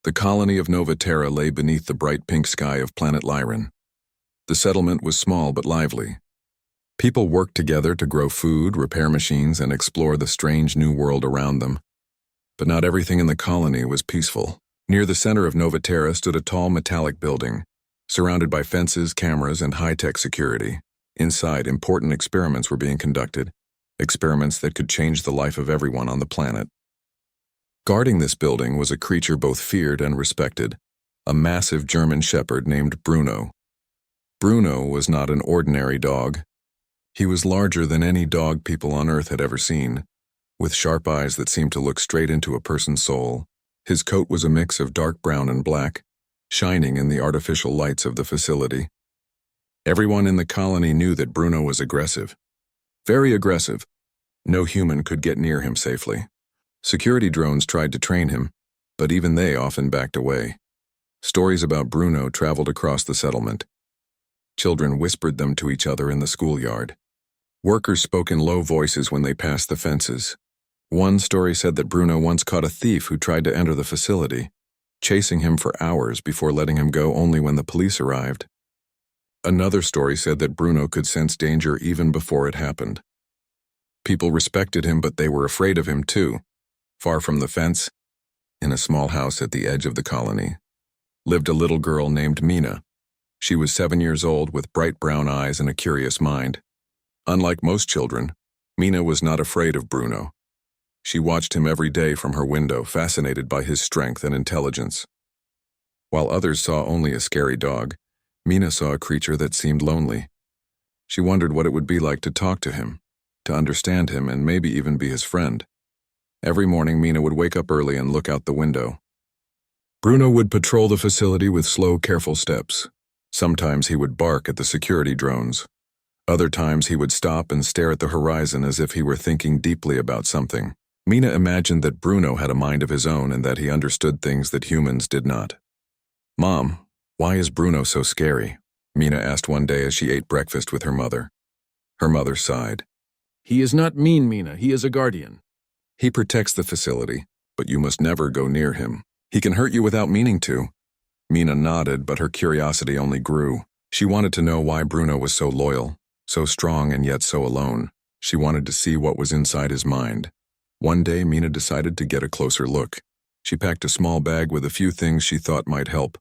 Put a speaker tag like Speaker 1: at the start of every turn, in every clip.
Speaker 1: The colony of Nova Terra lay beneath the bright pink sky of planet Lyran. The settlement was small but lively. People worked together to grow food, repair machines, and explore the strange new world around them. But not everything in the colony was peaceful. Near the center of Nova Terra stood a tall metallic building, surrounded by fences, cameras, and high-tech security. Inside, important experiments were being conducted, experiments that could change the life of everyone on the planet. Guarding this building was a creature both feared and respected, a massive German shepherd named Bruno. Bruno was not an ordinary dog. He was larger than any dog people on Earth had ever seen, with sharp eyes that seemed to look straight into a person's soul. His coat was a mix of dark brown and black, shining in the artificial lights of the facility. Everyone in the colony knew that Bruno was aggressive. Very aggressive. No human could get near him safely. Security drones tried to train him, but even they often backed away. Stories about Bruno traveled across the settlement. Children whispered them to each other in the schoolyard. Workers spoke in low voices when they passed the fences. One story said that Bruno once caught a thief who tried to enter the facility, chasing him for hours before letting him go only when the police arrived. Another story said that Bruno could sense danger even before it happened. People respected him, but they were afraid of him too. Far from the fence, in a small house at the edge of the colony, lived a little girl named Mina. She was 7 years old with bright brown eyes and a curious mind. Unlike most children, Mina was not afraid of Bruno. She watched him every day from her window, fascinated by his strength and intelligence. While others saw only a scary dog, Mina saw a creature that seemed lonely. She wondered what it would be like to talk to him, to understand him, and maybe even be his friend. Every morning, Mina would wake up early and look out the window. Bruno would patrol the facility with slow, careful steps. Sometimes he would bark at the security drones. Other times he would stop and stare at the horizon as if he were thinking deeply about something. Mina imagined that Bruno had a mind of his own and that he understood things that humans did not. "Mom, why is Bruno so scary?" Mina asked one day as she ate breakfast with her mother. Her mother sighed.
Speaker 2: "He is not mean, Mina. He is a guardian."
Speaker 1: "He protects the facility, but you must never go near him. He can hurt you without meaning to." Mina nodded, but her curiosity only grew. She wanted to know why Bruno was so loyal, so strong and yet so alone. She wanted to see what was inside his mind. One day, Mina decided to get a closer look. She packed a small bag with a few things she thought might help.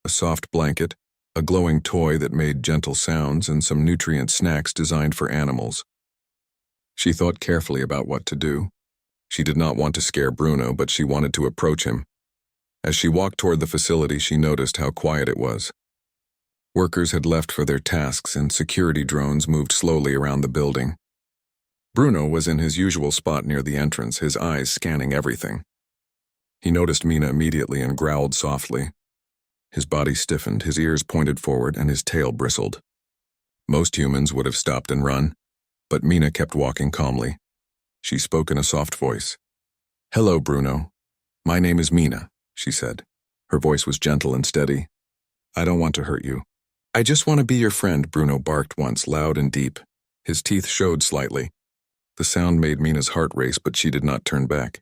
Speaker 1: A soft blanket, a glowing toy that made gentle sounds, and some nutrient snacks designed for animals. She thought carefully about what to do. She did not want to scare Bruno, but she wanted to approach him. As she walked toward the facility, she noticed how quiet it was. Workers had left for their tasks, and security drones moved slowly around the building. Bruno was in his usual spot near the entrance, his eyes scanning everything. He noticed Mina immediately and growled softly. His body stiffened, his ears pointed forward, and his tail bristled. Most humans would have stopped and run, but Mina kept walking calmly. She spoke in a soft voice. "Hello, Bruno. My name is Mina," she said. Her voice was gentle and steady. "I don't want to hurt you. I just want to be your friend," Bruno barked once, loud and deep. His teeth showed slightly. The sound made Mina's heart race, but she did not turn back.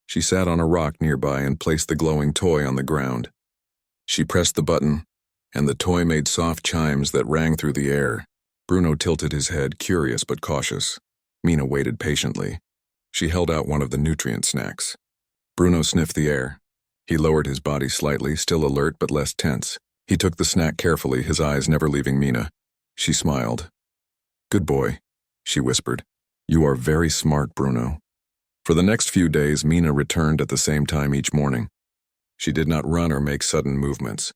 Speaker 1: She sat on a rock nearby and placed the glowing toy on the ground. She pressed the button, and the toy made soft chimes that rang through the air. Bruno tilted his head, curious but cautious. Mina waited patiently. She held out one of the nutrient snacks. Bruno sniffed the air. He lowered his body slightly, still alert but less tense. He took the snack carefully, his eyes never leaving Mina. She smiled. "Good boy," she whispered. "You are very smart, Bruno." For the next few days, Mina returned at the same time each morning. She did not run or make sudden movements.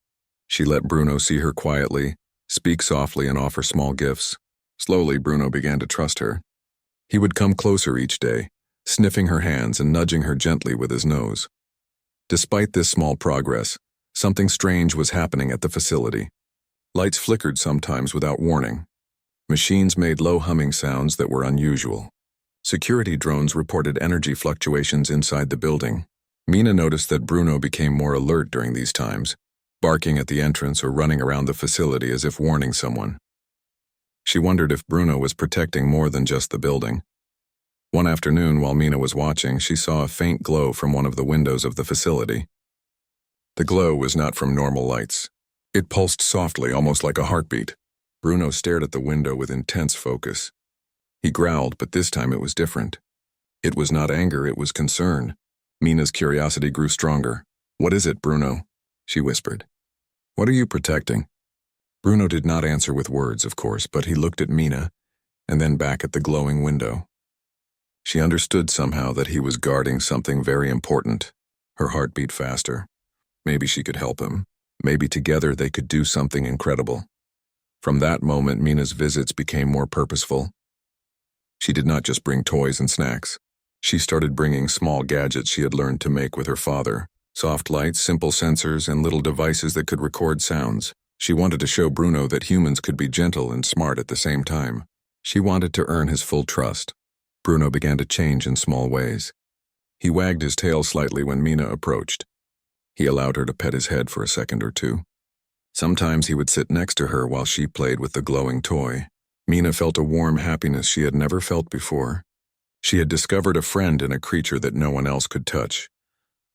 Speaker 1: She let Bruno see her quietly, speak softly, and offer small gifts. Slowly, Bruno began to trust her. He would come closer each day, sniffing her hands and nudging her gently with his nose. Despite this small progress, something strange was happening at the facility. Lights flickered sometimes without warning. Machines made low humming sounds that were unusual. Security drones reported energy fluctuations inside the building. Mina noticed that Bruno became more alert during these times, barking at the entrance or running around the facility as if warning someone. She wondered if Bruno was protecting more than just the building. One afternoon, while Mina was watching, she saw a faint glow from one of the windows of the facility. The glow was not from normal lights. It pulsed softly, almost like a heartbeat. Bruno stared at the window with intense focus. He growled, but this time it was different. It was not anger, it was concern. Mina's curiosity grew stronger. "What is it, Bruno?" she whispered. "What are you protecting?" Bruno did not answer with words, of course, but he looked at Mina and then back at the glowing window. She understood somehow that he was guarding something very important. Her heart beat faster. Maybe she could help him. Maybe together they could do something incredible. From that moment, Mina's visits became more purposeful. She did not just bring toys and snacks. She started bringing small gadgets she had learned to make with her father. Soft lights, simple sensors, and little devices that could record sounds. She wanted to show Bruno that humans could be gentle and smart at the same time. She wanted to earn his full trust. Bruno began to change in small ways. He wagged his tail slightly when Mina approached. He allowed her to pet his head for a second or two. Sometimes he would sit next to her while she played with the glowing toy. Mina felt a warm happiness she had never felt before. She had discovered a friend in a creature that no one else could touch.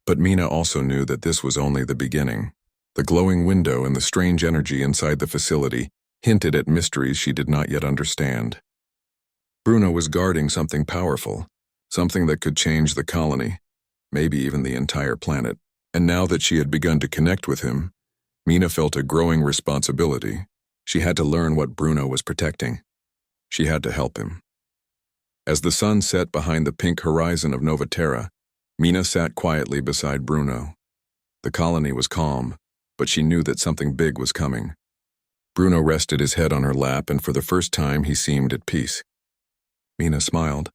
Speaker 1: But Mina also knew that this was only the beginning. The glowing window and the strange energy inside the facility hinted at mysteries she did not yet understand. Bruno was guarding something powerful, something that could change the colony, maybe even the entire planet. And now that she had begun to connect with him, Mina felt a growing responsibility. She had to learn what Bruno was protecting. She had to help him. As the sun set behind the pink horizon of Nova Terra, Mina sat quietly beside Bruno. The colony was calm, but she knew that something big was coming. Bruno rested his head on her lap, and for the first time he seemed at peace. Mina smiled.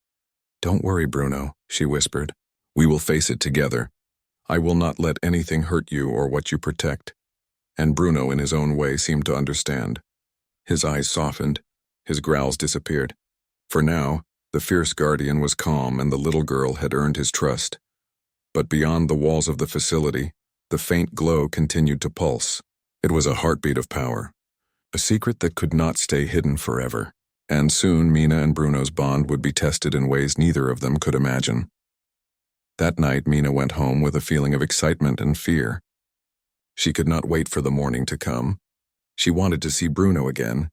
Speaker 1: "Don't worry, Bruno," she whispered. "We will face it together. I will not let anything hurt you or what you protect." And Bruno, in his own way, seemed to understand. His eyes softened. His growls disappeared. For now, the fierce guardian was calm and the little girl had earned his trust. But beyond the walls of the facility, the faint glow continued to pulse. It was a heartbeat of power, a secret that could not stay hidden forever. And soon Mina and Bruno's bond would be tested in ways neither of them could imagine. That night, Mina went home with a feeling of excitement and fear. She could not wait for the morning to come. She wanted to see Bruno again.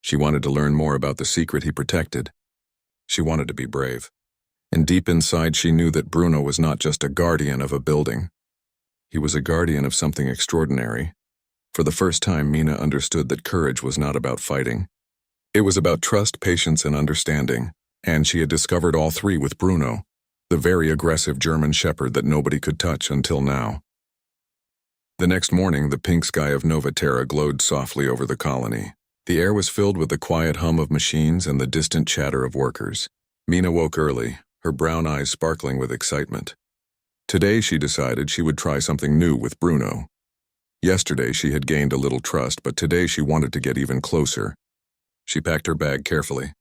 Speaker 1: She wanted to learn more about the secret he protected. She wanted to be brave. And deep inside, she knew that Bruno was not just a guardian of a building. He was a guardian of something extraordinary. For the first time, Mina understood that courage was not about fighting. It was about trust, patience, and understanding. And she had discovered all three with Bruno, the very aggressive German shepherd that nobody could touch until now. The next morning, the pink sky of Nova Terra glowed softly over the colony. The air was filled with the quiet hum of machines and the distant chatter of workers. Mina woke early, her brown eyes sparkling with excitement. Today, she decided she would try something new with Bruno. Yesterday, she had gained a little trust, but today she wanted to get even closer. She packed her bag carefully.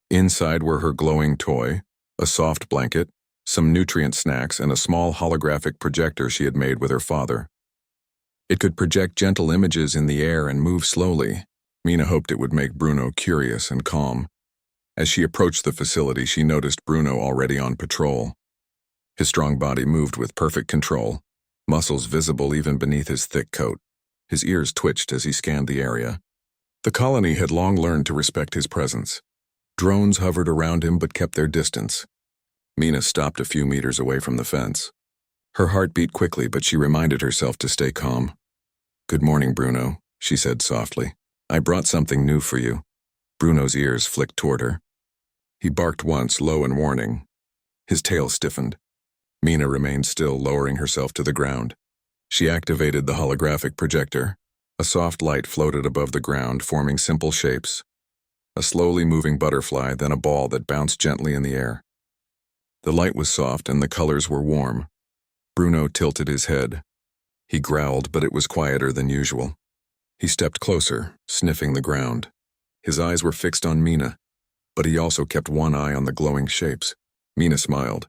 Speaker 1: Inside were her glowing toy, a soft blanket, some nutrient snacks, and a small holographic projector she had made with her father. It could project gentle images in the air and move slowly. Mina hoped it would make Bruno curious and calm. As she approached the facility, she noticed Bruno already on patrol. His strong body moved with perfect control, muscles visible even beneath his thick coat. His ears twitched as he scanned the area. The colony had long learned to respect his presence. Drones hovered around him but kept their distance. Mina stopped a few meters away from the fence. Her heart beat quickly, but she reminded herself to stay calm. "Good morning, Bruno," she said softly. "I brought something new for you." Bruno's ears flicked toward her. He barked once, low in warning. His tail stiffened. Mina remained still, lowering herself to the ground. She activated the holographic projector. A soft light floated above the ground, forming simple shapes. A slowly moving butterfly, then a ball that bounced gently in the air. The light was soft and the colors were warm. Bruno tilted his head. He growled, but it was quieter than usual. He stepped closer, sniffing the ground. His eyes were fixed on Mina, but he also kept one eye on the glowing shapes. Mina smiled.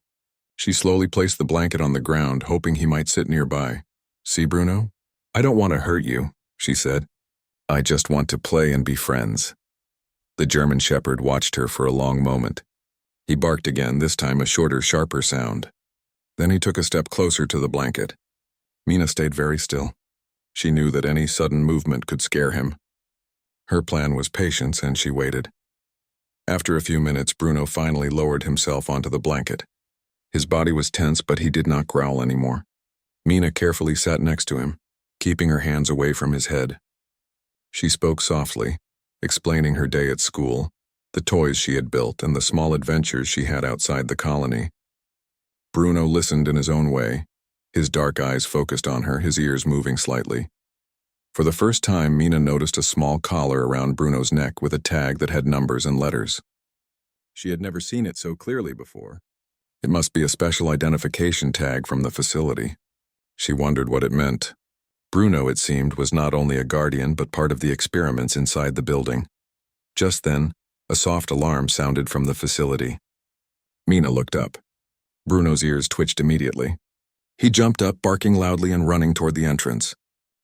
Speaker 1: She slowly placed the blanket on the ground, hoping he might sit nearby. "See, Bruno? I don't want to hurt you," she said. "I just want to play and be friends." The German shepherd watched her for a long moment. He barked again, this time a shorter, sharper sound. Then he took a step closer to the blanket. Mina stayed very still. She knew that any sudden movement could scare him. Her plan was patience, and she waited. After a few minutes, Bruno finally lowered himself onto the blanket. His body was tense, but he did not growl anymore. Mina carefully sat next to him, keeping her hands away from his head. She spoke softly, explaining her day at school, the toys she had built, and the small adventures she had outside the colony. Bruno listened in his own way, his dark eyes focused on her, his ears moving slightly. For the first time, Mina noticed a small collar around Bruno's neck with a tag that had numbers and letters. She had never seen it so clearly before. It must be a special identification tag from the facility. She wondered what it meant. Bruno, it seemed, was not only a guardian but part of the experiments inside the building. Just then, a soft alarm sounded from the facility. Mina looked up. Bruno's ears twitched immediately. He jumped up, barking loudly and running toward the entrance.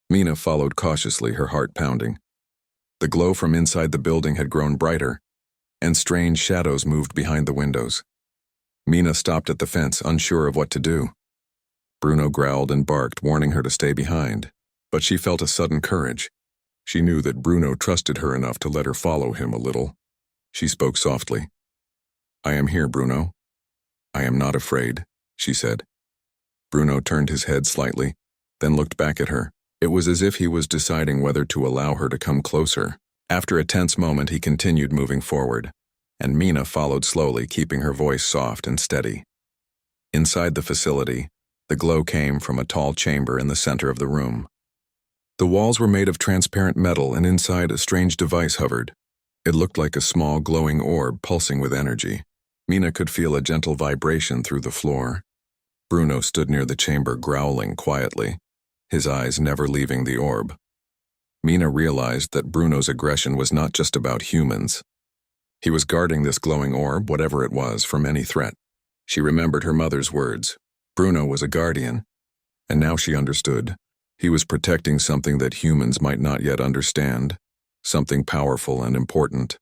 Speaker 1: Mina followed cautiously, her heart pounding. The glow from inside the building had grown brighter, and strange shadows moved behind the windows. Mina stopped at the fence, unsure of what to do. Bruno growled and barked, warning her to stay behind, but she felt a sudden courage. She knew that Bruno trusted her enough to let her follow him a little. She spoke softly. "I am here, Bruno. I am not afraid," she said. Bruno turned his head slightly, then looked back at her. It was as if he was deciding whether to allow her to come closer. After a tense moment, he continued moving forward, and Mina followed slowly, keeping her voice soft and steady. Inside the facility, the glow came from a tall chamber in the center of the room. The walls were made of transparent metal, and inside a strange device hovered. It looked like a small glowing orb pulsing with energy. Mina could feel a gentle vibration through the floor. Bruno stood near the chamber, growling quietly, his eyes never leaving the orb. Mina realized that Bruno's aggression was not just about humans. He was guarding this glowing orb, whatever it was, from any threat. She remembered her mother's words. Bruno was a guardian, and now she understood. He was protecting something that humans might not yet understand, something powerful and important.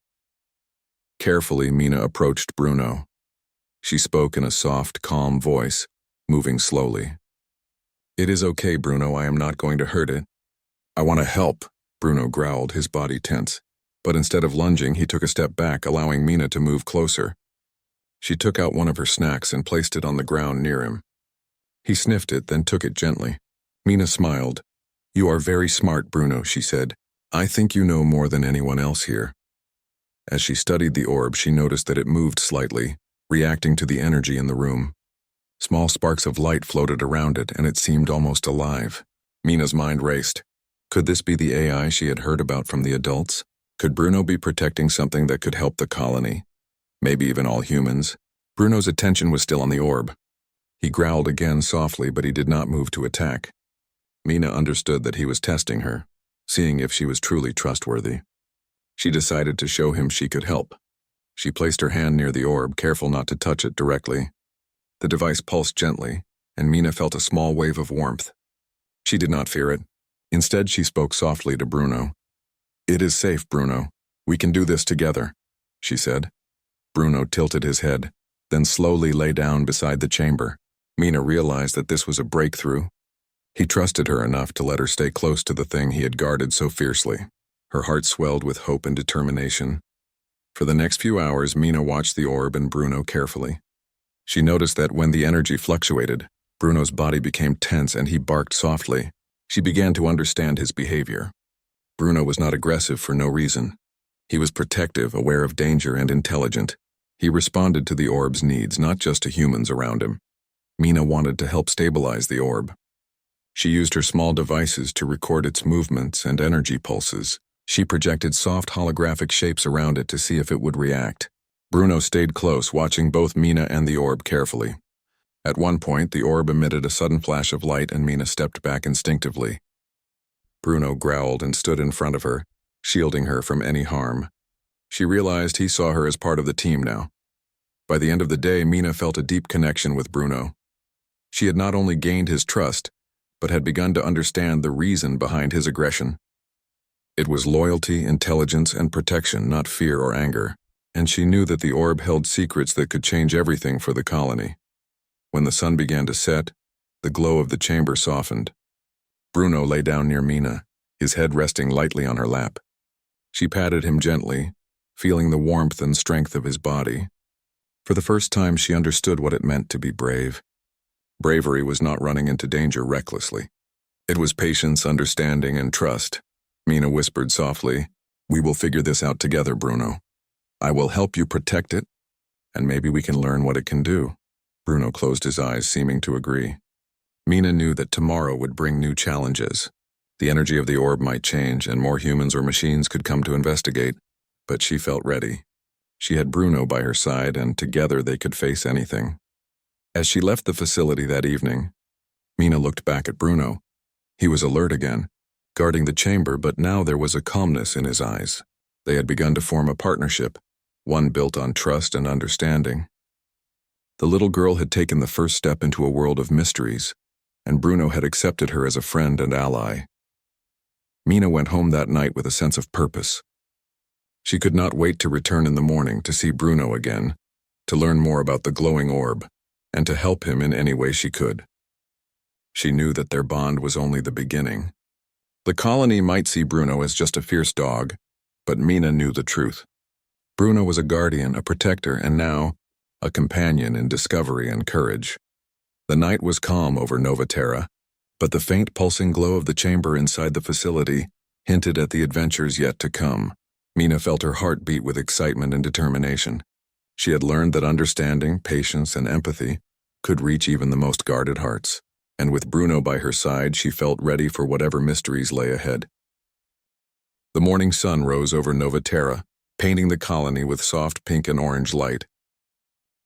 Speaker 1: Carefully, Mina approached Bruno. She spoke in a soft, calm voice, moving slowly. "It is okay, Bruno, I am not going to hurt it." "I want to help," Bruno growled, his body tense. But instead of lunging, he took a step back, allowing Mina to move closer. She took out one of her snacks and placed it on the ground near him. He sniffed it, then took it gently. Mina smiled. "You are very smart, Bruno," she said. "I think you know more than anyone else here." As she studied the orb, she noticed that it moved slightly, reacting to the energy in the room. Small sparks of light floated around it, and it seemed almost alive. Mina's mind raced. Could this be the AI she had heard about from the adults? Could Bruno be protecting something that could help the colony? Maybe even all humans? Bruno's attention was still on the orb. He growled again softly, but he did not move to attack. Mina understood that he was testing her, seeing if she was truly trustworthy. She decided to show him she could help. She placed her hand near the orb, careful not to touch it directly. The device pulsed gently, and Mina felt a small wave of warmth. She did not fear it. Instead, she spoke softly to Bruno. "It is safe, Bruno. We can do this together," she said. Bruno tilted his head, then slowly lay down beside the chamber. Mina realized that this was a breakthrough. He trusted her enough to let her stay close to the thing he had guarded so fiercely. Her heart swelled with hope and determination. For the next few hours, Mina watched the orb and Bruno carefully. She noticed that when the energy fluctuated, Bruno's body became tense and he barked softly. She began to understand his behavior. Bruno was not aggressive for no reason. He was protective, aware of danger, and intelligent. He responded to the orb's needs, not just to humans around him. Mina wanted to help stabilize the orb. She used her small devices to record its movements and energy pulses. She projected soft holographic shapes around it to see if it would react. Bruno stayed close, watching both Mina and the orb carefully. At one point, the orb emitted a sudden flash of light and Mina stepped back instinctively. Bruno growled and stood in front of her, shielding her from any harm. She realized he saw her as part of the team now. By the end of the day, Mina felt a deep connection with Bruno. She had not only gained his trust, but had begun to understand the reason behind his aggression. It was loyalty, intelligence, and protection, not fear or anger. And she knew that the orb held secrets that could change everything for the colony. When the sun began to set, the glow of the chamber softened. Bruno lay down near Mina, his head resting lightly on her lap. She patted him gently, feeling the warmth and strength of his body. For the first time, she understood what it meant to be brave. Bravery was not running into danger recklessly. It was patience, understanding, and trust. Mina whispered softly, "We will figure this out together, Bruno. I will help you protect it, and maybe we can learn what it can do." Bruno closed his eyes, seeming to agree. Mina knew that tomorrow would bring new challenges. The energy of the orb might change, and more humans or machines could come to investigate, but she felt ready. She had Bruno by her side, and together they could face anything. As she left the facility that evening, Mina looked back at Bruno. He was alert again, guarding the chamber, but now there was a calmness in his eyes. They had begun to form a partnership, one built on trust and understanding. The little girl had taken the first step into a world of mysteries, and Bruno had accepted her as a friend and ally. Mina went home that night with a sense of purpose. She could not wait to return in the morning to see Bruno again, to learn more about the glowing orb, and to help him in any way she could. She knew that their bond was only the beginning. The colony might see Bruno as just a fierce dog, but Mina knew the truth. Bruno was a guardian, a protector, and now, a companion in discovery and courage. The night was calm over Nova Terra, but the faint pulsing glow of the chamber inside the facility hinted at the adventures yet to come. Mina felt her heart beat with excitement and determination. She had learned that understanding, patience, and empathy could reach even the most guarded hearts, and with Bruno by her side, she felt ready for whatever mysteries lay ahead. The morning sun rose over Nova Terra, painting the colony with soft pink and orange light.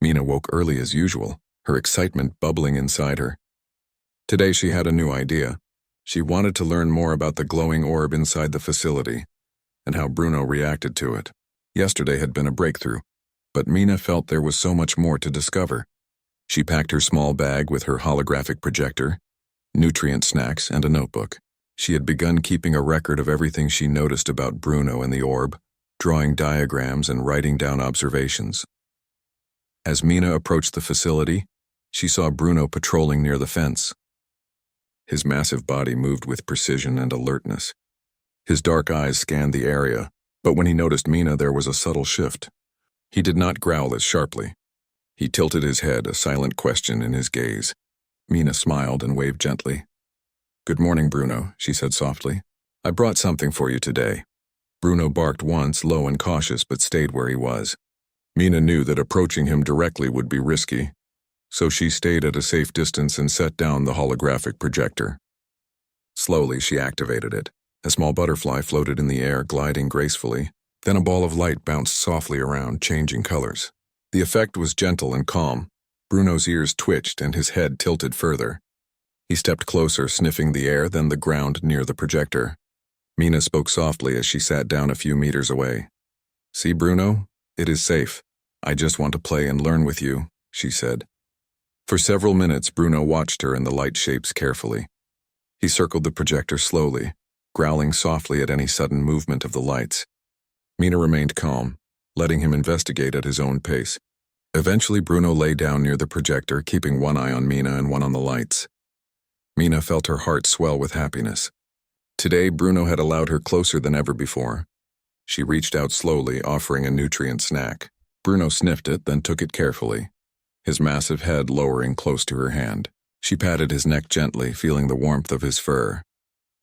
Speaker 1: Mina woke early as usual, her excitement bubbling inside her. Today she had a new idea. She wanted to learn more about the glowing orb inside the facility, and how Bruno reacted to it. Yesterday had been a breakthrough, but Mina felt there was so much more to discover. She packed her small bag with her holographic projector, nutrient snacks, and a notebook. She had begun keeping a record of everything she noticed about Bruno and the orb, drawing diagrams and writing down observations. As Mina approached the facility, she saw Bruno patrolling near the fence. His massive body moved with precision and alertness. His dark eyes scanned the area, but when he noticed Mina, there was a subtle shift. He did not growl as sharply. He tilted his head, a silent question in his gaze. Mina smiled and waved gently. "Good morning, Bruno," she said softly. "I brought something for you today." Bruno barked once, low and cautious, but stayed where he was. Mina knew that approaching him directly would be risky, so she stayed at a safe distance and set down the holographic projector. Slowly, she activated it. A small butterfly floated in the air, gliding gracefully. Then a ball of light bounced softly around, changing colors. The effect was gentle and calm. Bruno's ears twitched and his head tilted further. He stepped closer, sniffing the air, then the ground near the projector. Mina spoke softly as she sat down a few meters away. "See, Bruno? It is safe. I just want to play and learn with you," she said. For several minutes, Bruno watched her and the light shapes carefully. He circled the projector slowly, growling softly at any sudden movement of the lights. Mina remained calm, letting him investigate at his own pace. Eventually, Bruno lay down near the projector, keeping one eye on Mina and one on the lights. Mina felt her heart swell with happiness. Today, Bruno had allowed her closer than ever before. She reached out slowly, offering a nutrient snack. Bruno sniffed it, then took it carefully, his massive head lowering close to her hand. She patted his neck gently, feeling the warmth of his fur.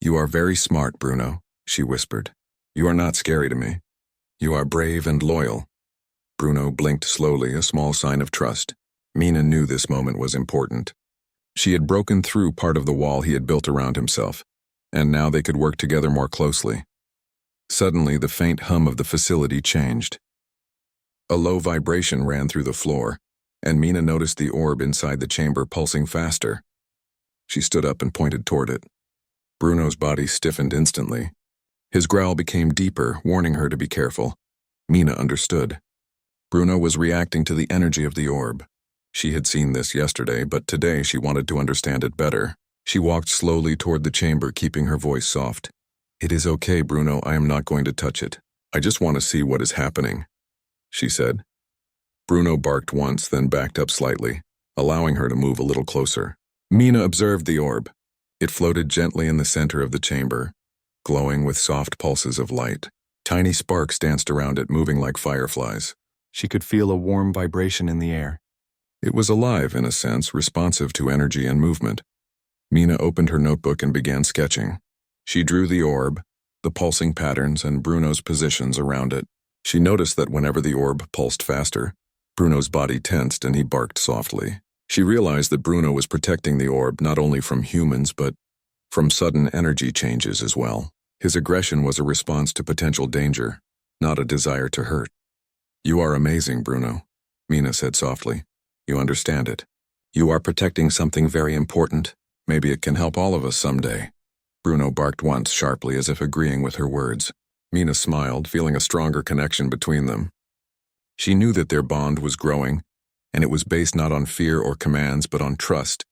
Speaker 1: "You are very smart, Bruno," she whispered. "You are not scary to me. You are brave and loyal." Bruno blinked slowly, a small sign of trust. Mina knew this moment was important. She had broken through part of the wall he had built around himself, and now they could work together more closely. Suddenly, the faint hum of the facility changed. A low vibration ran through the floor, and Mina noticed the orb inside the chamber pulsing faster. She stood up and pointed toward it. Bruno's body stiffened instantly. His growl became deeper, warning her to be careful. Mina understood. Bruno was reacting to the energy of the orb. She had seen this yesterday, but today she wanted to understand it better. She walked slowly toward the chamber, keeping her voice soft. "It is okay, Bruno, I am not going to touch it. I just want to see what is happening," she said. Bruno barked once, then backed up slightly, allowing her to move a little closer. Mina observed the orb. It floated gently in the center of the chamber, glowing with soft pulses of light. Tiny sparks danced around it, moving like fireflies. She could feel a warm vibration in the air. It was alive, in a sense, responsive to energy and movement. Mina opened her notebook and began sketching. She drew the orb, the pulsing patterns, and Bruno's positions around it. She noticed that whenever the orb pulsed faster, Bruno's body tensed and he barked softly. She realized that Bruno was protecting the orb not only from humans but from sudden energy changes as well. His aggression was a response to potential danger, not a desire to hurt. "You are amazing, Bruno," Mina said softly. "You understand it. You are protecting something very important. Maybe it can help all of us someday." Bruno barked once sharply as if agreeing with her words. Mina smiled, feeling a stronger connection between them. She knew that their bond was growing, and it was based not on fear or commands but on trust,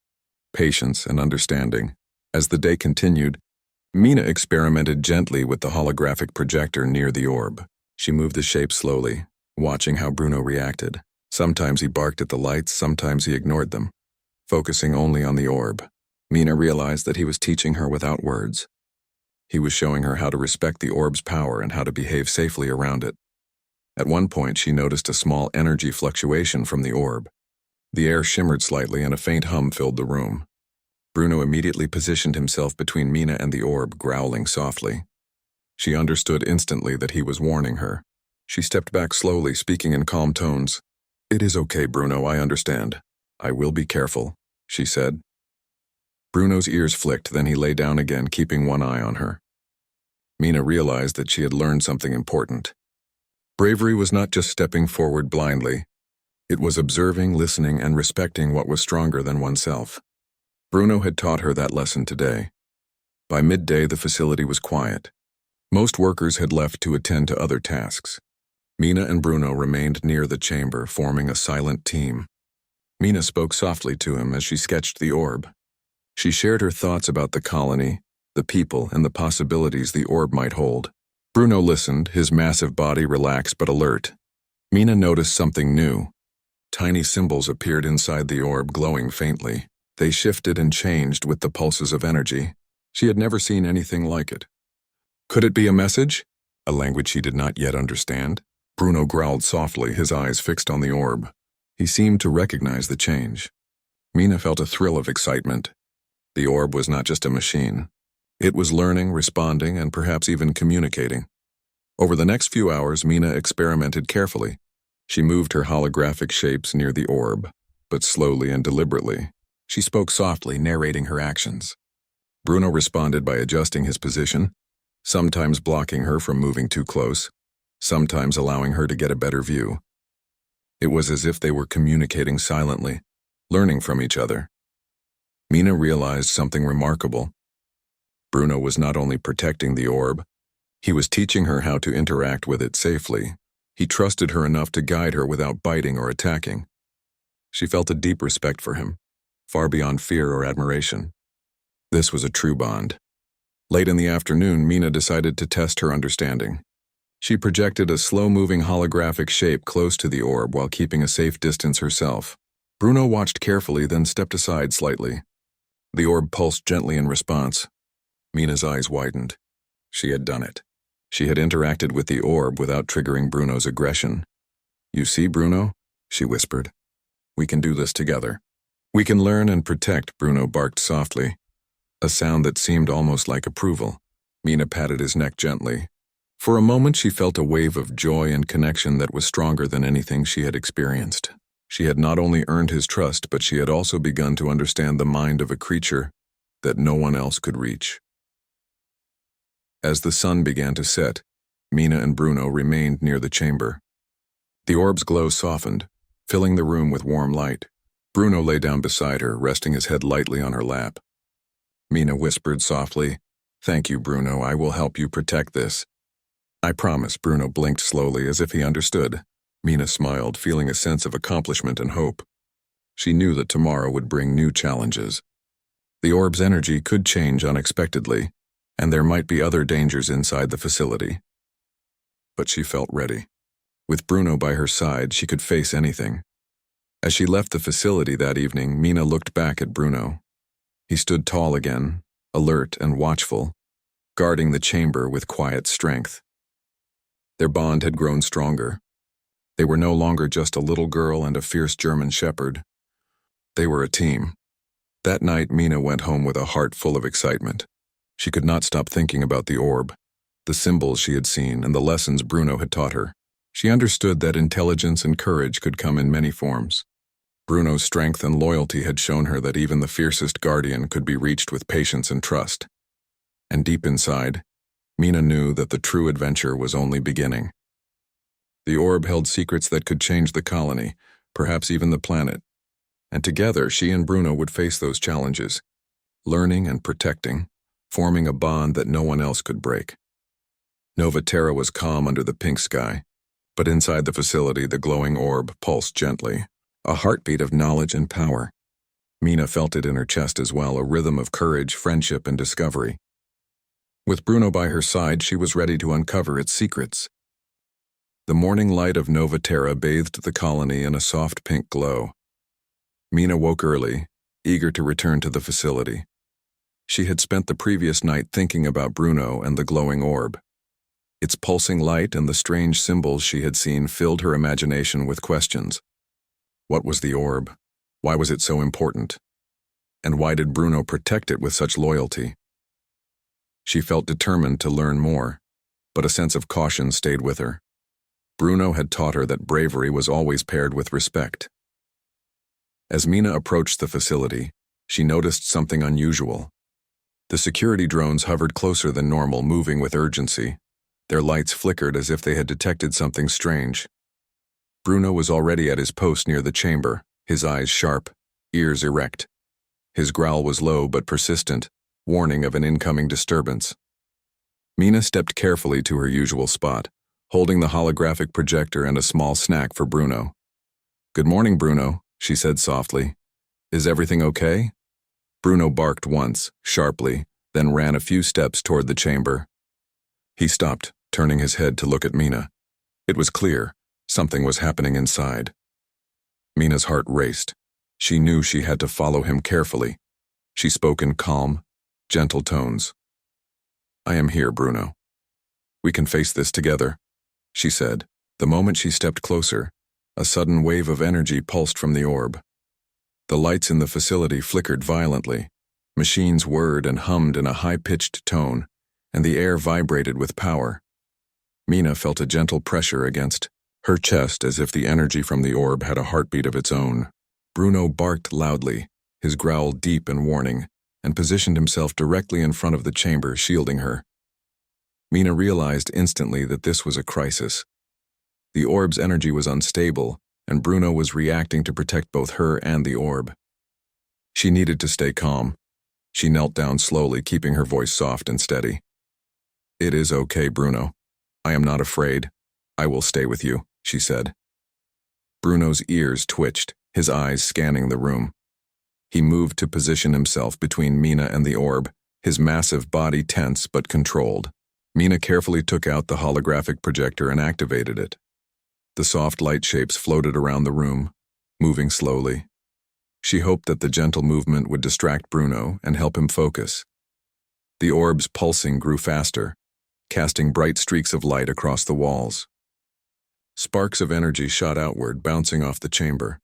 Speaker 1: patience, and understanding. As the day continued, Mina experimented gently with the holographic projector near the orb. She moved the shape slowly, watching how Bruno reacted. Sometimes he barked at the lights, sometimes he ignored them, focusing only on the orb. Mina realized that he was teaching her without words. He was showing her how to respect the orb's power and how to behave safely around it. At one point, she noticed a small energy fluctuation from the orb. The air shimmered slightly and a faint hum filled the room. Bruno immediately positioned himself between Mina and the orb, growling softly. She understood instantly that he was warning her. She stepped back slowly, speaking in calm tones. "It is okay, Bruno, I understand. I will be careful," she said. Bruno's ears flicked, then he lay down again, keeping one eye on her. Mina realized that she had learned something important. Bravery was not just stepping forward blindly. It was observing, listening, and respecting what was stronger than oneself. Bruno had taught her that lesson today. By midday, the facility was quiet. Most workers had left to attend to other tasks. Mina and Bruno remained near the chamber, forming a silent team. Mina spoke softly to him as she sketched the orb. She shared her thoughts about the colony, the people, and the possibilities the orb might hold. Bruno listened, his massive body relaxed but alert. Mina noticed something new. Tiny symbols appeared inside the orb, glowing faintly. They shifted and changed with the pulses of energy. She had never seen anything like it. Could it be a message? A language she did not yet understand? Bruno growled softly, his eyes fixed on the orb. He seemed to recognize the change. Mina felt a thrill of excitement. The orb was not just a machine. It was learning, responding, and perhaps even communicating. Over the next few hours, Mina experimented carefully. She moved her holographic shapes near the orb, but slowly and deliberately. She spoke softly, narrating her actions. Bruno responded by adjusting his position, sometimes blocking her from moving too close, sometimes allowing her to get a better view. It was as if they were communicating silently, learning from each other. Mina realized something remarkable. Bruno was not only protecting the orb, he was teaching her how to interact with it safely. He trusted her enough to guide her without biting or attacking. She felt a deep respect for him, far beyond fear or admiration. This was a true bond. Late in the afternoon, Mina decided to test her understanding. She projected a slow-moving holographic shape close to the orb while keeping a safe distance herself. Bruno watched carefully, then stepped aside slightly. The orb pulsed gently in response. Mina's eyes widened. She had done it. She had interacted with the orb without triggering Bruno's aggression. "You see, Bruno?" she whispered. "We can do this together. We can learn and protect," Bruno barked softly, a sound that seemed almost like approval. Mina patted his neck gently. For a moment she felt a wave of joy and connection that was stronger than anything she had experienced. She had not only earned his trust, but she had also begun to understand the mind of a creature that no one else could reach. As the sun began to set, Mina and Bruno remained near the chamber. The orb's glow softened, filling the room with warm light. Bruno lay down beside her, resting his head lightly on her lap. Mina whispered softly, "Thank you, Bruno. I will help you protect this." "I promise," Bruno blinked slowly as if he understood. Mina smiled, feeling a sense of accomplishment and hope. She knew that tomorrow would bring new challenges. The orb's energy could change unexpectedly, and there might be other dangers inside the facility. But she felt ready. With Bruno by her side, she could face anything. As she left the facility that evening, Mina looked back at Bruno. He stood tall again, alert and watchful, guarding the chamber with quiet strength. Their bond had grown stronger. They were no longer just a little girl and a fierce German shepherd. They were a team. That night, Mina went home with a heart full of excitement. She could not stop thinking about the orb, the symbols she had seen, and the lessons Bruno had taught her. She understood that intelligence and courage could come in many forms. Bruno's strength and loyalty had shown her that even the fiercest guardian could be reached with patience and trust. And deep inside, Mina knew that the true adventure was only beginning. The orb held secrets that could change the colony, perhaps even the planet. And together, she and Bruno would face those challenges, learning and protecting, forming a bond that no one else could break. Nova Terra was calm under the pink sky, but inside the facility, the glowing orb pulsed gently, a heartbeat of knowledge and power. Mina felt it in her chest as well, a rhythm of courage, friendship, and discovery. With Bruno by her side, she was ready to uncover its secrets. The morning light of Nova Terra bathed the colony in a soft pink glow. Mina woke early, eager to return to the facility. She had spent the previous night thinking about Bruno and the glowing orb. Its pulsing light and the strange symbols she had seen filled her imagination with questions. What was the orb? Why was it so important? And why did Bruno protect it with such loyalty? She felt determined to learn more, but a sense of caution stayed with her. Bruno had taught her that bravery was always paired with respect. As Mina approached the facility, she noticed something unusual. The security drones hovered closer than normal, moving with urgency. Their lights flickered as if they had detected something strange. Bruno was already at his post near the chamber, his eyes sharp, ears erect. His growl was low but persistent, warning of an incoming disturbance. Mina stepped carefully to her usual spot, holding the holographic projector and a small snack for Bruno. "Good morning, Bruno," she said softly. "Is everything okay?" Bruno barked once, sharply, then ran a few steps toward the chamber. He stopped, turning his head to look at Mina. It was clear. Something was happening inside. Mina's heart raced. She knew she had to follow him carefully. She spoke in calm, gentle tones. "I am here, Bruno. We can face this together," she said. The moment she stepped closer, a sudden wave of energy pulsed from the orb. The lights in the facility flickered violently. Machines whirred and hummed in a high-pitched tone, and the air vibrated with power. Mina felt a gentle pressure against her chest as if the energy from the orb had a heartbeat of its own. Bruno barked loudly, his growl deep and warning, and positioned himself directly in front of the chamber, shielding her. Mina realized instantly that this was a crisis. The orb's energy was unstable, and Bruno was reacting to protect both her and the orb. She needed to stay calm. She knelt down slowly, keeping her voice soft and steady. "It is okay, Bruno. I am not afraid. I will stay with you," she said. Bruno's ears twitched, his eyes scanning the room. He moved to position himself between Mina and the orb, his massive body tense but controlled. Mina carefully took out the holographic projector and activated it. The soft light shapes floated around the room, moving slowly. She hoped that the gentle movement would distract Bruno and help him focus. The orb's pulsing grew faster, casting bright streaks of light across the walls. Sparks of energy shot outward, bouncing off the chamber.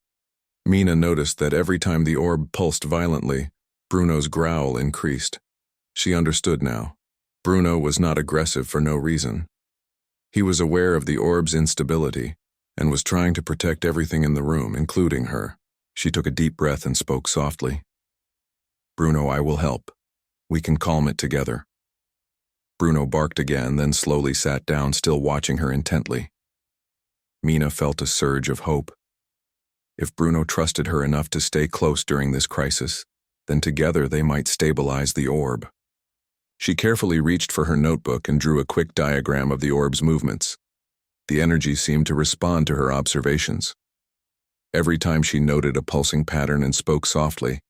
Speaker 1: Mina noticed that every time the orb pulsed violently, Bruno's growl increased. She understood now. Bruno was not aggressive for no reason. He was aware of the orb's instability and was trying to protect everything in the room, including her. She took a deep breath and spoke softly. "Bruno, I will help. We can calm it together." Bruno barked again, then slowly sat down, still watching her intently. Mina felt a surge of hope. If Bruno trusted her enough to stay close during this crisis, then together they might stabilize the orb. She carefully reached for her notebook and drew a quick diagram of the orb's movements. The energy seemed to respond to her observations. Every time she noted a pulsing pattern and spoke softly,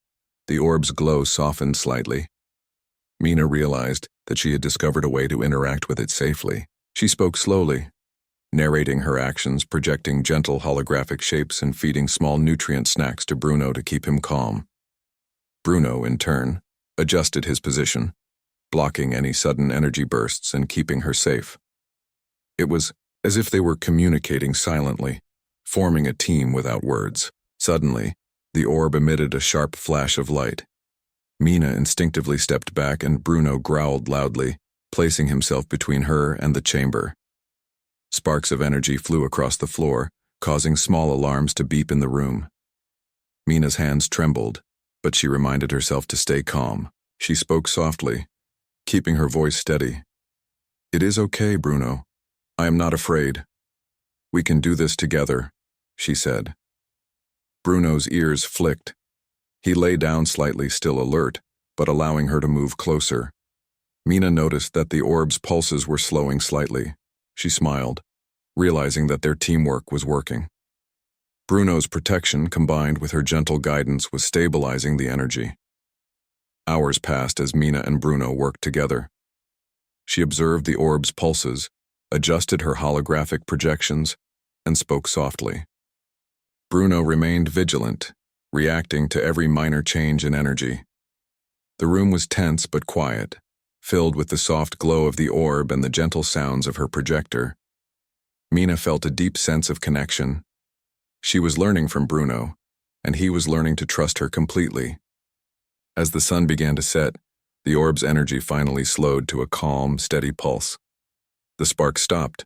Speaker 1: the orb's glow softened slightly. Mina realized that she had discovered a way to interact with it safely. She spoke slowly, narrating her actions, projecting gentle holographic shapes and feeding small nutrient snacks to Bruno to keep him calm. Bruno, in turn, adjusted his position, blocking any sudden energy bursts and keeping her safe. It was as if they were communicating silently, forming a team without words. Suddenly, the orb emitted a sharp flash of light. Mina instinctively stepped back and Bruno growled loudly, placing himself between her and the chamber. Sparks of energy flew across the floor, causing small alarms to beep in the room. Mina's hands trembled, but she reminded herself to stay calm. She spoke softly, keeping her voice steady. "It is okay, Bruno. I am not afraid. We can do this together," she said. Bruno's ears flicked. He lay down slightly, still alert, but allowing her to move closer. Mina noticed that the orb's pulses were slowing slightly. She smiled, realizing that their teamwork was working. Bruno's protection combined with her gentle guidance was stabilizing the energy. Hours passed as Mina and Bruno worked together. She observed the orb's pulses, adjusted her holographic projections, and spoke softly. Bruno remained vigilant, reacting to every minor change in energy. The room was tense but quiet, filled with the soft glow of the orb and the gentle sounds of her projector. Mina felt a deep sense of connection. She was learning from Bruno, and he was learning to trust her completely. As the sun began to set, the orb's energy finally slowed to a calm, steady pulse. The spark stopped,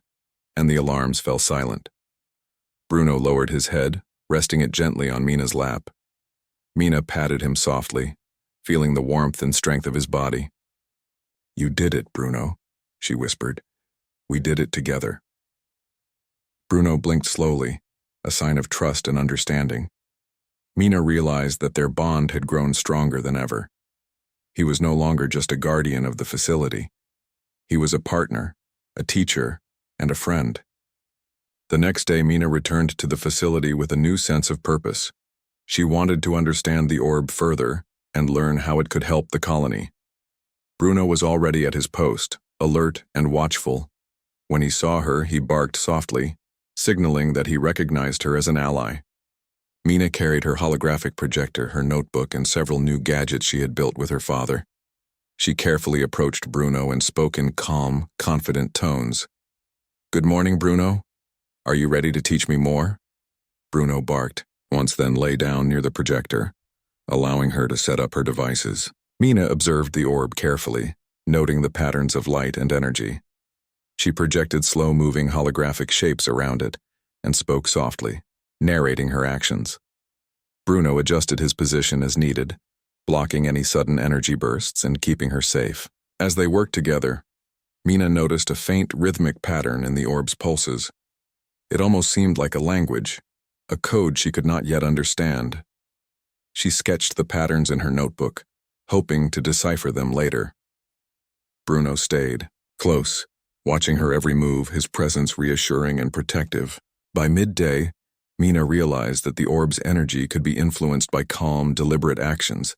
Speaker 1: and the alarms fell silent. Bruno lowered his head, resting it gently on Mina's lap. Mina patted him softly, feeling the warmth and strength of his body. "You did it, Bruno," she whispered. "We did it together." Bruno blinked slowly, a sign of trust and understanding. Mina realized that their bond had grown stronger than ever. He was no longer just a guardian of the facility. He was a partner, a teacher, and a friend. The next day, Mina returned to the facility with a new sense of purpose. She wanted to understand the orb further and learn how it could help the colony. Bruno was already at his post, alert and watchful. When he saw her, he barked softly, signaling that he recognized her as an ally. Mina carried her holographic projector, her notebook, and several new gadgets she had built with her father. She carefully approached Bruno and spoke in calm, confident tones. "Good morning, Bruno. Are you ready to teach me more?" Bruno barked, once then lay down near the projector, allowing her to set up her devices. Mina observed the orb carefully, noting the patterns of light and energy. She projected slow-moving holographic shapes around it and spoke softly, narrating her actions. Bruno adjusted his position as needed, blocking any sudden energy bursts and keeping her safe. As they worked together, Mina noticed a faint rhythmic pattern in the orb's pulses. It almost seemed like a language, a code she could not yet understand. She sketched the patterns in her notebook, hoping to decipher them later. Bruno stayed, close, watching her every move, his presence reassuring and protective. By midday, Mina realized that the orb's energy could be influenced by calm, deliberate actions.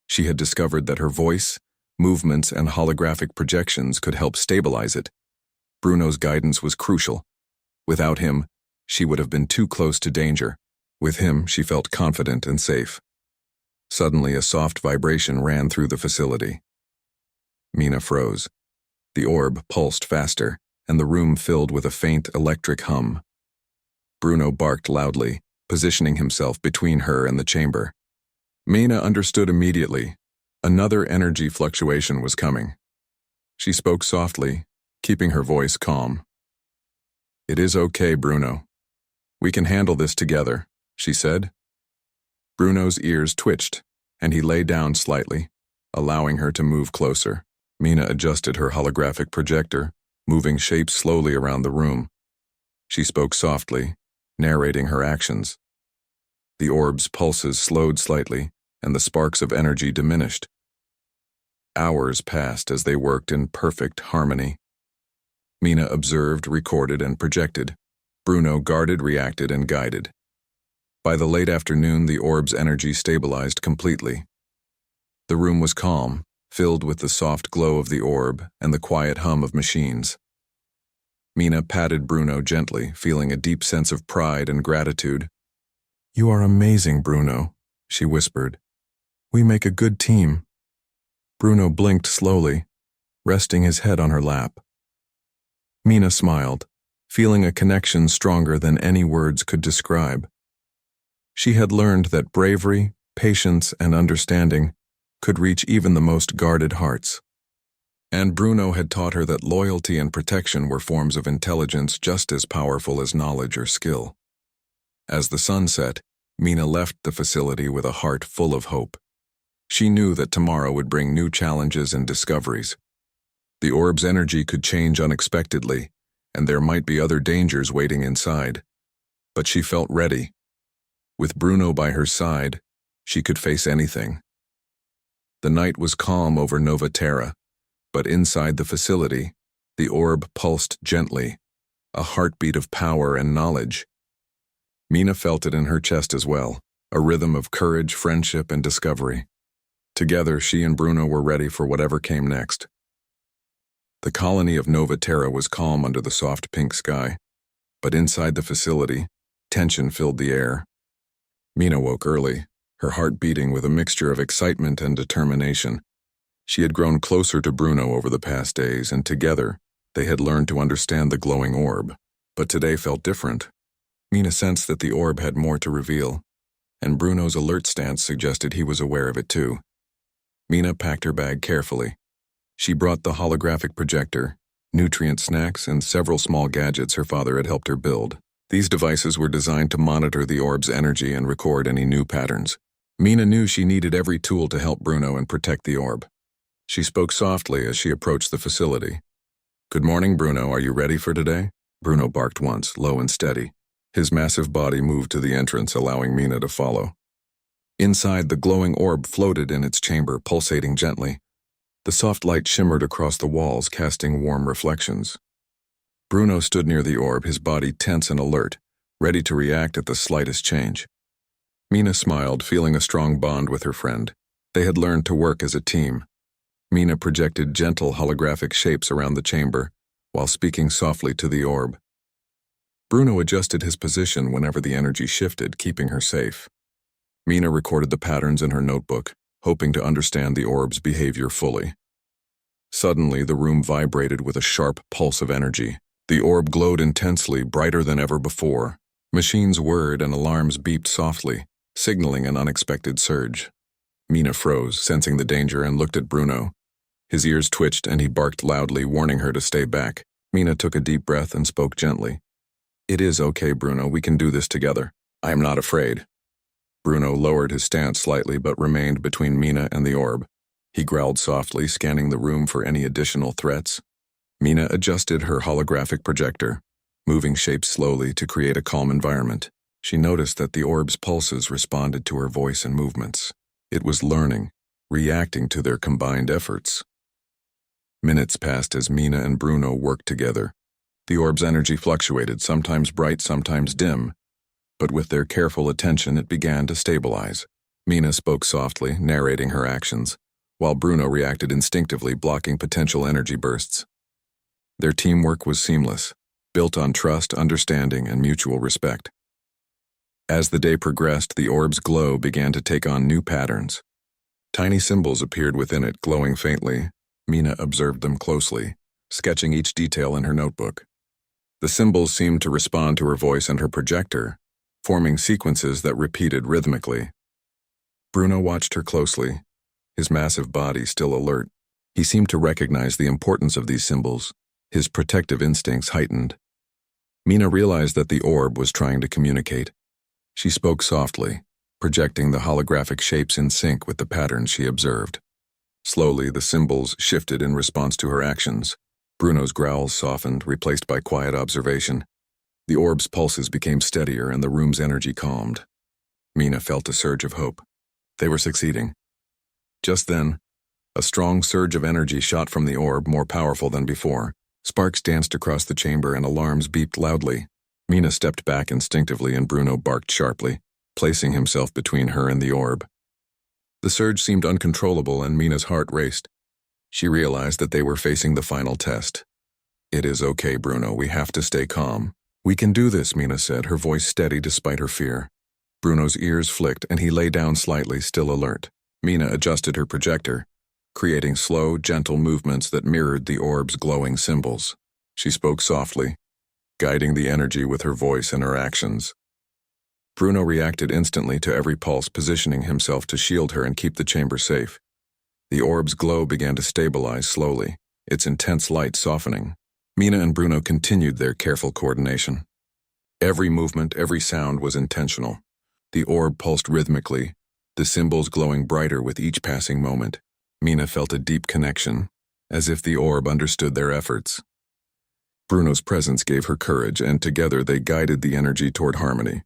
Speaker 1: She had discovered that her voice, movements, and holographic projections could help stabilize it. Bruno's guidance was crucial. Without him, she would have been too close to danger. With him, she felt confident and safe. Suddenly, a soft vibration ran through the facility. Mina froze. The orb pulsed faster, and the room filled with a faint electric hum. Bruno barked loudly, positioning himself between her and the chamber. Mina understood immediately. Another energy fluctuation was coming. She spoke softly, keeping her voice calm. "It is okay, Bruno. We can handle this together," she said. Bruno's ears twitched, and he lay down slightly, allowing her to move closer. Mina adjusted her holographic projector, moving shapes slowly around the room. She spoke softly, narrating her actions. The orb's pulses slowed slightly, and the sparks of energy diminished. Hours passed as they worked in perfect harmony. Mina observed, recorded, and projected. Bruno guarded, reacted, and guided. By the late afternoon, the orb's energy stabilized completely. The room was calm, filled with the soft glow of the orb and the quiet hum of machines. Mina patted Bruno gently, feeling a deep sense of pride and gratitude. "You are amazing, Bruno," she whispered. "We make a good team." Bruno blinked slowly, resting his head on her lap. Mina smiled, feeling a connection stronger than any words could describe. She had learned that bravery, patience, and understanding could reach even the most guarded hearts. And Bruno had taught her that loyalty and protection were forms of intelligence just as powerful as knowledge or skill. As the sun set, Mina left the facility with a heart full of hope. She knew that tomorrow would bring new challenges and discoveries. The orb's energy could change unexpectedly, and there might be other dangers waiting inside. But she felt ready. With Bruno by her side, she could face anything. The night was calm over Nova Terra, but inside the facility, the orb pulsed gently, a heartbeat of power and knowledge. Mina felt it in her chest as well, a rhythm of courage, friendship, and discovery. Together, she and Bruno were ready for whatever came next. The colony of Nova Terra was calm under the soft pink sky, but inside the facility, tension filled the air. Mina woke early, her heart beating with a mixture of excitement and determination. She had grown closer to Bruno over the past days, and together, they had learned to understand the glowing orb. But today felt different. Mina sensed that the orb had more to reveal, and Bruno's alert stance suggested he was aware of it too. Mina packed her bag carefully. She brought the holographic projector, nutrient snacks, and several small gadgets her father had helped her build. These devices were designed to monitor the orb's energy and record any new patterns. Mina knew she needed every tool to help Bruno and protect the orb. She spoke softly as she approached the facility. "Good morning, Bruno. Are you ready for today?" Bruno barked once, low and steady. His massive body moved to the entrance, allowing Mina to follow. Inside, the glowing orb floated in its chamber, pulsating gently. The soft light shimmered across the walls, casting warm reflections. Bruno stood near the orb, his body tense and alert, ready to react at the slightest change. Mina smiled, feeling a strong bond with her friend. They had learned to work as a team. Mina projected gentle holographic shapes around the chamber, while speaking softly to the orb. Bruno adjusted his position whenever the energy shifted, keeping her safe. Mina recorded the patterns in her notebook, hoping to understand the orb's behavior fully. Suddenly, the room vibrated with a sharp pulse of energy. The orb glowed intensely, brighter than ever before. Machines whirred and alarms beeped softly, signaling an unexpected surge. Mina froze, sensing the danger, and looked at Bruno. His ears twitched and he barked loudly, warning her to stay back. Mina took a deep breath and spoke gently. "It is okay, Bruno. We can do this together. I am not afraid." Bruno lowered his stance slightly but remained between Mina and the orb. He growled softly, scanning the room for any additional threats. Mina adjusted her holographic projector, moving shapes slowly to create a calm environment. She noticed that the orb's pulses responded to her voice and movements. It was learning, reacting to their combined efforts. Minutes passed as Mina and Bruno worked together. The orb's energy fluctuated, sometimes bright, sometimes dim, but with their careful attention it began to stabilize. Mina spoke softly, narrating her actions, while Bruno reacted instinctively, blocking potential energy bursts. Their teamwork was seamless, built on trust, understanding, and mutual respect. As the day progressed, the orb's glow began to take on new patterns. Tiny symbols appeared within it, glowing faintly. Mina observed them closely, sketching each detail in her notebook. The symbols seemed to respond to her voice and her projector, forming sequences that repeated rhythmically. Bruno watched her closely, his massive body still alert. He seemed to recognize the importance of these symbols, his protective instincts heightened. Mina realized that the orb was trying to communicate. She spoke softly, projecting the holographic shapes in sync with the patterns she observed. Slowly, the symbols shifted in response to her actions. Bruno's growls softened, replaced by quiet observation. The orb's pulses became steadier and the room's energy calmed. Mina felt a surge of hope. They were succeeding. Just then, a strong surge of energy shot from the orb, more powerful than before. Sparks danced across the chamber and alarms beeped loudly. Mina stepped back instinctively and Bruno barked sharply, placing himself between her and the orb. The surge seemed uncontrollable and Mina's heart raced. She realized that they were facing the final test. "It is okay, Bruno. We have to stay calm." "We can do this," Mina said, her voice steady despite her fear. Bruno's ears flicked and he lay down slightly, still alert. Mina adjusted her projector, creating slow, gentle movements that mirrored the orb's glowing symbols. She spoke softly, guiding the energy with her voice and her actions. Bruno reacted instantly to every pulse, positioning himself to shield her and keep the chamber safe. The orb's glow began to stabilize slowly, its intense light softening. Mina and Bruno continued their careful coordination. Every movement, every sound was intentional. The orb pulsed rhythmically, the symbols glowing brighter with each passing moment. Mina felt a deep connection, as if the orb understood their efforts. Bruno's presence gave her courage, and together they guided the energy toward harmony.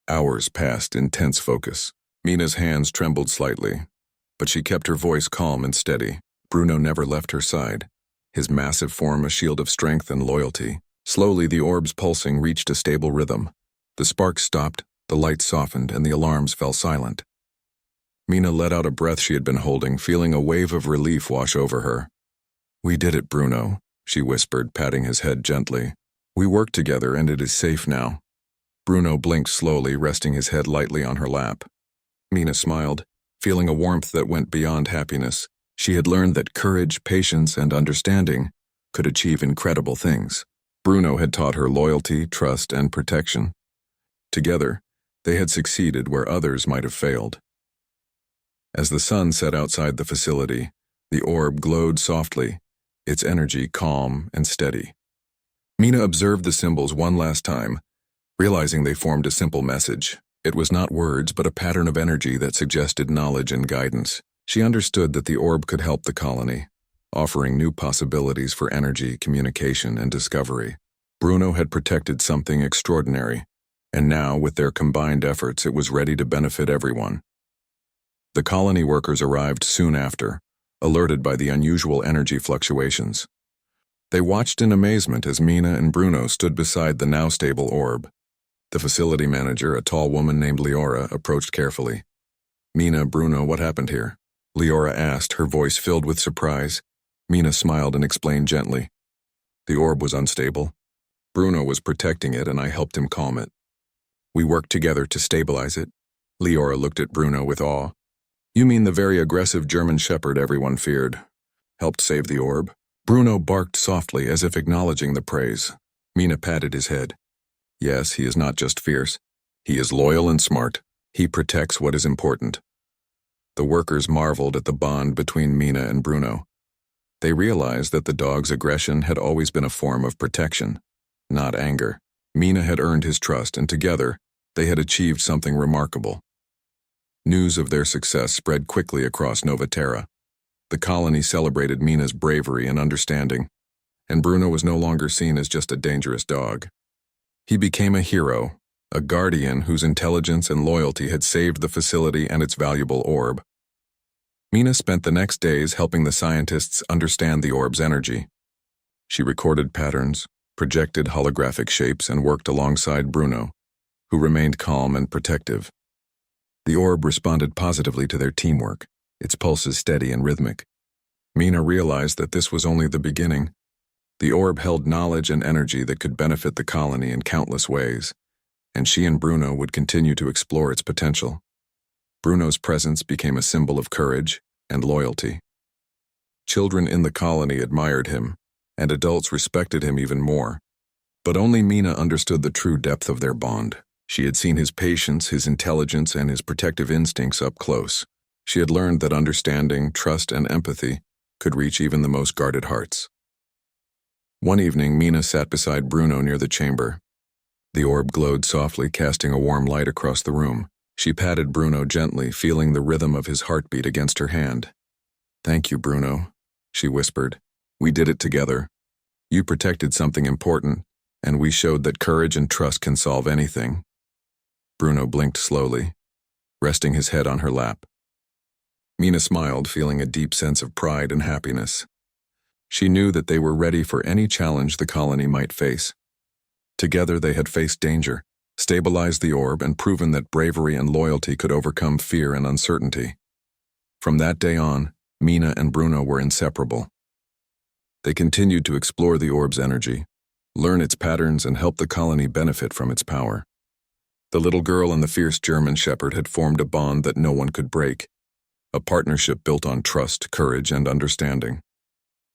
Speaker 1: Hours passed in tense focus. Mina's hands trembled slightly, but she kept her voice calm and steady. Bruno never left her side, his massive form a shield of strength and loyalty. Slowly, the orb's pulsing reached a stable rhythm. The sparks stopped, the light softened, and the alarms fell silent. Mina let out a breath she had been holding, feeling a wave of relief wash over her. "We did it, Bruno," she whispered, patting his head gently. "We worked together, and it is safe now." Bruno blinked slowly, resting his head lightly on her lap. Mina smiled, feeling a warmth that went beyond happiness. She had learned that courage, patience, and understanding could achieve incredible things. Bruno had taught her loyalty, trust, and protection. Together, they had succeeded where others might have failed. As the sun set outside the facility, the orb glowed softly, its energy calm and steady. Mina observed the symbols one last time, realizing they formed a simple message. It was not words, but a pattern of energy that suggested knowledge and guidance. She understood that the orb could help the colony, offering new possibilities for energy, communication, and discovery. Bruno had protected something extraordinary, and now, with their combined efforts, it was ready to benefit everyone. The colony workers arrived soon after, alerted by the unusual energy fluctuations. They watched in amazement as Mina and Bruno stood beside the now stable orb. The facility manager, a tall woman named Leora, approached carefully. "Mina, Bruno, what happened here?" Leora asked, her voice filled with surprise. Mina smiled and explained gently. "The orb was unstable. Bruno was protecting it, and I helped him calm it. We worked together to stabilize it." Leora looked at Bruno with awe. "You mean the very aggressive German shepherd everyone feared helped save the orb?" Bruno barked softly, as if acknowledging the praise. Mina patted his head. "Yes, he is not just fierce. He is loyal and smart. He protects what is important." The workers marveled at the bond between Mina and Bruno. They realized that the dog's aggression had always been a form of protection, not anger. Mina had earned his trust, and together, they had achieved something remarkable. News of their success spread quickly across Nova Terra. The colony celebrated Mina's bravery and understanding, and Bruno was no longer seen as just a dangerous dog. He became a hero, a guardian whose intelligence and loyalty had saved the facility and its valuable orb. Mina spent the next days helping the scientists understand the orb's energy. She recorded patterns, projected holographic shapes, and worked alongside Bruno, who remained calm and protective. The orb responded positively to their teamwork, its pulses steady and rhythmic. Mina realized that this was only the beginning. The orb held knowledge and energy that could benefit the colony in countless ways, and she and Bruno would continue to explore its potential. Bruno's presence became a symbol of courage and loyalty. Children in the colony admired him, and adults respected him even more. But only Mina understood the true depth of their bond. She had seen his patience, his intelligence, and his protective instincts up close. She had learned that understanding, trust, and empathy could reach even the most guarded hearts. One evening, Mina sat beside Bruno near the chamber. The orb glowed softly, casting a warm light across the room. She patted Bruno gently, feeling the rhythm of his heartbeat against her hand. "Thank you, Bruno," she whispered. "We did it together. You protected something important, and we showed that courage and trust can solve anything." Bruno blinked slowly, resting his head on her lap. Mina smiled, feeling a deep sense of pride and happiness. She knew that they were ready for any challenge the colony might face. Together they had faced danger, stabilized the orb, and proven that bravery and loyalty could overcome fear and uncertainty. From that day on, Mina and Bruno were inseparable. They continued to explore the orb's energy, learn its patterns, and help the colony benefit from its power. The little girl and the fierce German shepherd had formed a bond that no one could break. a partnership built on trust, courage, and understanding.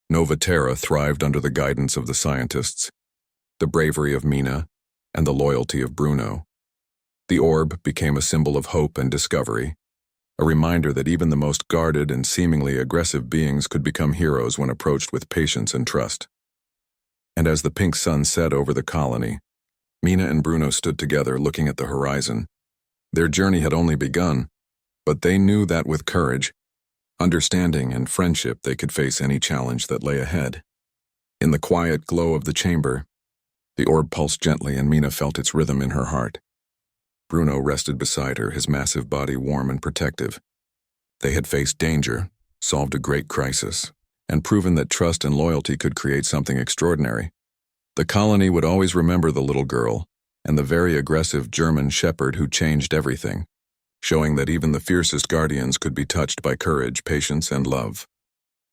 Speaker 1: Nova Terra thrived under the guidance of the scientists, the bravery of Mina, and the loyalty of Bruno. The orb became a symbol of hope and discovery, a reminder that even the most guarded and seemingly aggressive beings could become heroes when approached with patience and trust. And as the pink sun set over the colony, Mina and Bruno stood together looking at the horizon. Their journey had only begun, but they knew that with courage, understanding, and friendship they could face any challenge that lay ahead. In the quiet glow of the chamber, the orb pulsed gently and Mina felt its rhythm in her heart. Bruno rested beside her, his massive body warm and protective. They had faced danger, solved a great crisis, and proven that trust and loyalty could create something extraordinary. The colony would always remember the little girl and the very aggressive German shepherd who changed everything, showing that even the fiercest guardians could be touched by courage, patience, and love.